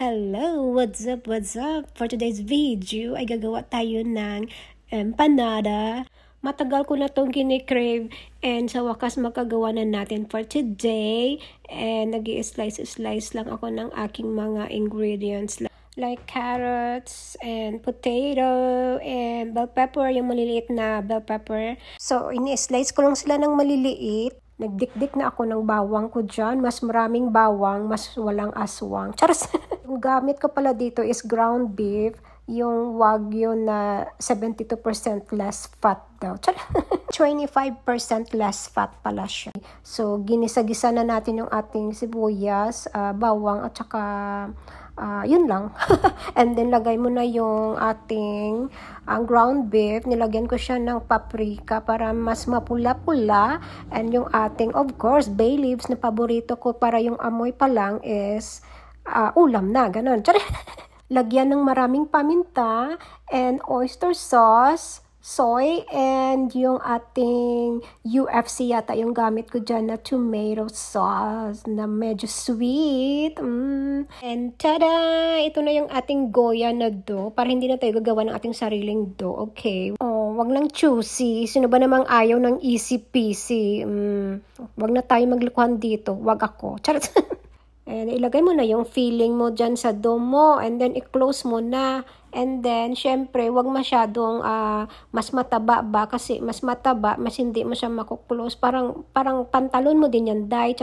Hello! What's up? What's up? For today's video ay gagawa tayo ng empanada. Matagal ko na itong kinikrave and sa wakas makagawa na natin for today. And nag-i-slice lang ako ng aking mga ingredients like carrots and potato and bell pepper, yung maliliit na bell pepper. So, ini-slice ko lang sila ng maliliit. Nagdikdik na ako ng bawang ko dyan. Mas maraming bawang, mas walang aswang. Charas! Yung gamit ko pala dito is ground beef. Yung wagyu na 72% less fat daw. 25% less fat pala siya. So, ginisa-gisa na natin yung ating sibuyas, bawang, at saka yun lang. And then, lagay mo na yung ating ground beef. Nilagyan ko siya ng paprika para mas mapula-pula. And yung ating, of course, bay leaves na paborito ko para yung amoy pa lang is ulam na. Ganon. Lagyan ng maraming paminta and oyster sauce, soy, and yung ating UFC yata yung gamit ko dyan na tomato sauce na medyo sweet. And tada! Ito na yung ating goya na dough para hindi na tayo gagawa ng ating sariling dough. Okay. Oh, wag lang juicy. Sino ba namang ayaw ng easy peasy? Wag na tayo maglukuhan dito. Wag ako. Charot! And ilagay mo na yung filling mo dyan sa dough mo. And then, i-close mo na. And then, syempre, wag masyadong mas mataba ba? Kasi mas mataba, mas hindi mo siya makuklose. Parang pantalon mo din yan, dye.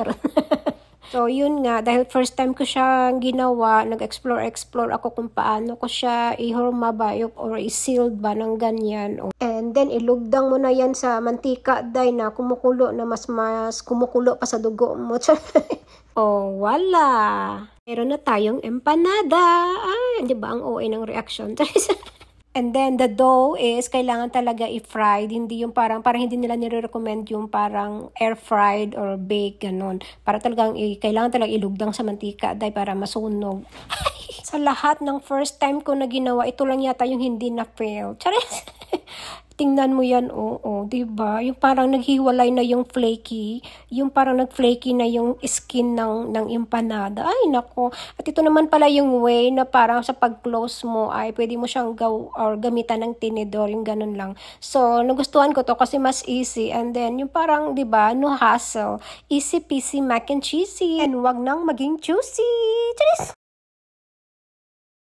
So, yun nga. Dahil first time ko siya ginawa, nag-explore ako kung paano ko siya ihurma ba or i-sealed ba ng ganyan. And then, ilugdang mo na yan sa mantika, dye na kumukulo na mas kumukulo pa sa dugo mo. Oh, wala! Meron na tayong empanada. Ay, di ba ang OA ng reaction? And then, the dough is kailangan talaga i-fried. Hindi yung parang hindi nila nire-recommend yung parang air-fried or bake, ganun. Para talagang, kailangan talaga ilugdang sa mantika dahil para masunog. Sa lahat ng first time ko na ginawa, ito lang yata yung hindi na-fail. Charis! Tingnan mo yan, oo, diba? Yung parang naghiwalay na yung flaky, yung parang nag-flaky na yung skin ng empanada. Ay, nako. At ito naman pala yung way na parang sa pag-close mo ay pwede mo siyang gamitan ng tinidor, yung ganun lang. So, nagustuhan ko to kasi mas easy. And then, yung parang, diba, no hassle. Easy peasy mac and cheesy. And wag nang maging juicy. Charis!